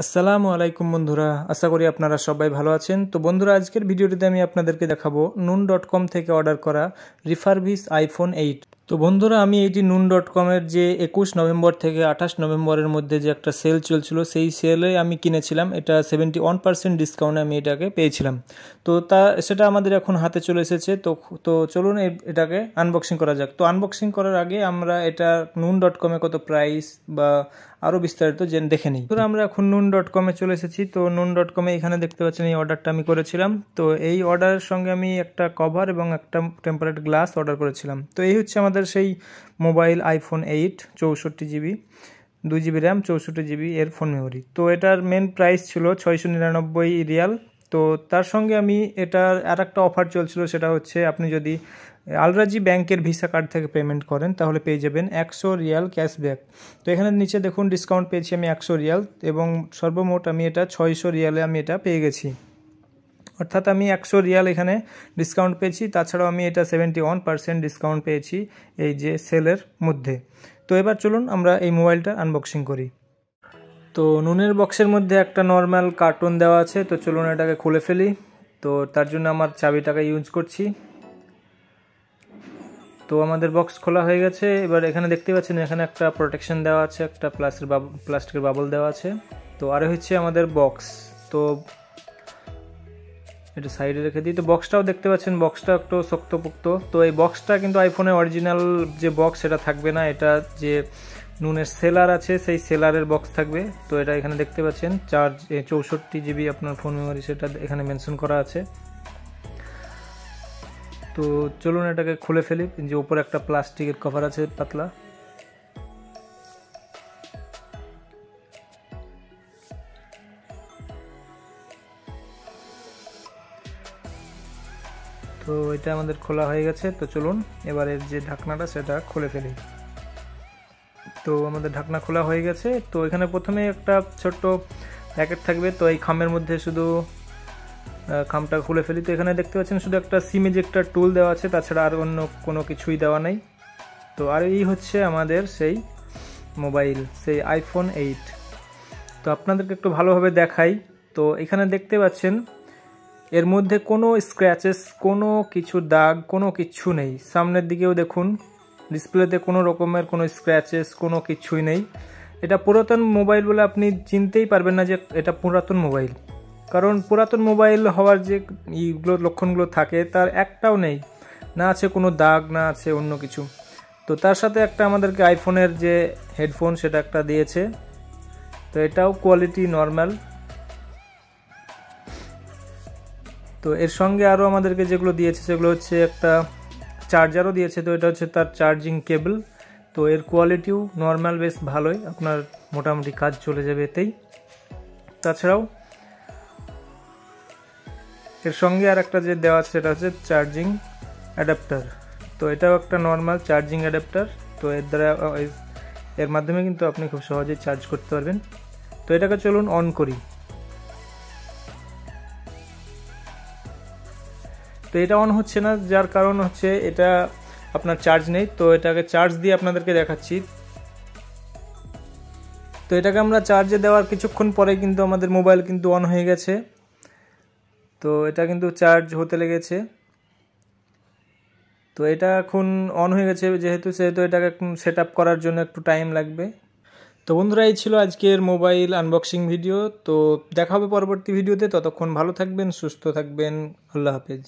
আসসালামু আলাইকুম বন্ধুরা, আশা করি আপনারা সবাই ভালো আছেন। তো বন্ধুরা, আজকের ভিডিওটিতে আমি আপনাদেরকে দেখাবো নুন.com থেকে অর্ডার করা রিফারবিশ আইফোন 8। তো বন্ধুরা, আমি এইটি নুন.com-এর যে 21 নভেম্বর থেকে 28 নভেম্বরের মধ্যে যে একটা সেল চলছিল, সেই সেলে আমি কিনেছিলাম। এটা 71% ডিসকাউন্টে আমি এটাকে পেয়েছিলাম। তো সেটা আমাদের এখন হাতে চলে এসেছে। তো চলুন এটাকে আনবক্সিং করা যাক। তো আনবক্সিং করার আগে আমরা এটা নুন.com-এ কত প্রাইস বা আরও বিস্তারিত দেখে নিই। তো আমরা এখন নুন.com-এ চলে এসেছি। তো নুন.com-এ এখানে দেখতে পাচ্ছেন এই অর্ডারটা আমি করেছিলাম। তো এই অর্ডারের সঙ্গে আমি একটা কভার এবং একটা টেম্পারেট গ্লাস অর্ডার করেছিলাম। তো এই হচ্ছে আমাদের সেই mobile iPhone 8 64GB 2GB RAM 64GB এর ফোন মেমোরি। তো এটার মেন প্রাইস ছিল 699 রিয়াল। তো তার সঙ্গে আমি এটার আর একটা অফার চলছিল, সেটা হচ্ছে আপনি যদি আলরাজি ব্যাংকের ভিসা কার্ড থেকে পেমেন্ট করেন তাহলে পেয়ে যাবেন 100 রিয়াল ক্যাশব্যাক। তো এখানে নিচে দেখুন ডিসকাউন্ট পেয়েছি আমি 100 রিয়াল, এবং সর্বমোট আমি এটা 600 রিয়ালে আমি এটা পেয়ে গেছি। অর্থাৎ আমি 100 রিয়াল এখানে ডিসকাউন্ট পেয়েছি। তাছাড়াও আমি এটা 71% ডিসকাউন্ট পেয়েছি এই যে সেলের মধ্যে। তো এবার চলুন আমরা এই মোবাইলটা আনবক্সিং করি। তো নুনের বক্সের মধ্যে একটা নর্মাল কার্টুন দেওয়া আছে। তো চলুন এটাকে খুলে ফেলি। তো তার জন্য আমার চাবিটাকে ইউজ করছি। তো আমাদের বক্স খোলা হয়ে গেছে। এবার এখানে দেখতে পাচ্ছেন এখানে একটা প্রোটেকশন দেওয়া আছে, একটা প্লাস্টিকের বাবল দেওয়া আছে। তো আর হচ্ছে আমাদের বক্স। তো এটা সাইডে রেখে দিই। তো বক্সটাও দেখতে পাচ্ছেন, বক্সটা একটু শক্তপোক্ত। তো এই বক্সটা কিন্তু আইফোনের অরিজিনাল যে বক্স সেটা থাকবে না, এটা যে নুনের সেলার আছে সেই সেলারের বক্স থাকবে। তো এটা এখানে দেখতে পাচ্ছেন 64GB আপনার ফোন মেমোরি, সেটা এখানে মেনশন করা আছে। তো চলুন এটাকে খুলে ফেলি। যে উপরে একটা প্লাস্টিকের কভার আছে পাতলা। তো এটা আমাদের খোলা হয়ে গেছে। তো চলুন এবারের যে ঢাকনাটা সেটা খুলে ফেলি। তো আমাদের ঢাকনা খোলা হয়ে গেছে। তো এখানে প্রথমে একটা ছোট্ট প্যাকেট থাকবে। তো এই খামের মধ্যে শুধু খামটা খুলে ফেলি। তো এখানে দেখতে পাচ্ছেন শুধু একটা সিম ইজেক্টর টুল দেওয়া আছে, তাছাড়া আর অন্য কোনো কিছুই দেওয়া নেই। তো আর এই হচ্ছে আমাদের সেই মোবাইল, সেই আইফোন 8। তো আপনাদেরকে একটু ভালোভাবে দেখাই। তো এখানে দেখতে পাচ্ছেন এর মধ্যে কোনো স্ক্র্যাচেস, কোনো কিছু দাগ, কোনো কিছু নেই। সামনের দিকেও দেখুন ডিসপ্লেতে কোনো রকমের কোনো স্ক্র্যাচেস, কোনো কিছুই নেই। এটা পুরাতন মোবাইল বলে আপনি চিনতেই পারবেন না যে এটা পুরাতন মোবাইল, কারণ পুরাতন মোবাইল হওয়ার যে এইগুলো লক্ষণগুলো থাকে তার একটাও নেই। না আছে কোনো দাগ, না আছে অন্য কিছু। তো তার সাথে একটা আমাদেরকে আইফোনের যে হেডফোন সেটা একটা দিয়েছে। তো এটাও কোয়ালিটি নর্মাল। তো এর সঙ্গে আরও আমাদেরকে যেগুলো দিয়েছে সেগুলো হচ্ছে একটা চার্জারও দিয়েছে। তো এটা হচ্ছে তার চার্জিং কেবল। তো এর কোয়ালিটিও নর্মাল, বেশ ভালোই, আপনার মোটামুটি কাজ চলে যাবে এতেই। তাছাড়াও এর সঙ্গে আর একটা যে দেওয়া আছে সেটা হচ্ছে চার্জিং অ্যাডাপ্টার। তো এটাও একটা নর্মাল চার্জিং অ্যাডাপ্টার। তো এর মাধ্যমে কিন্তু আপনি খুব সহজেই চার্জ করতে পারবেন। তো এটাকে চলুন অন করি। তো এটা অন হচ্ছে না, যার কারণ হচ্ছে এটা আপনার চার্জ নেই। তো এটাকে চার্জ দিয়ে আপনাদেরকে দেখাচ্ছি। তো এটাকে আমরা চার্জে দেওয়ার কিছুক্ষণ পরে কিন্তু আমাদের মোবাইল কিন্তু অন হয়ে গেছে। তো এটা কিন্তু চার্জ হতে লেগেছে। তো এটা এখন অন হয়ে গেছে, সেহেতু এটাকে সেট আপ করার জন্য একটু টাইম লাগবে। তো বন্ধুরা, এই ছিল আজকের মোবাইল আনবক্সিং ভিডিও। তো দেখা হবে পরবর্তী ভিডিওতে। ততক্ষণ ভালো থাকবেন, সুস্থ থাকবেন। আল্লাহ হাফেজ।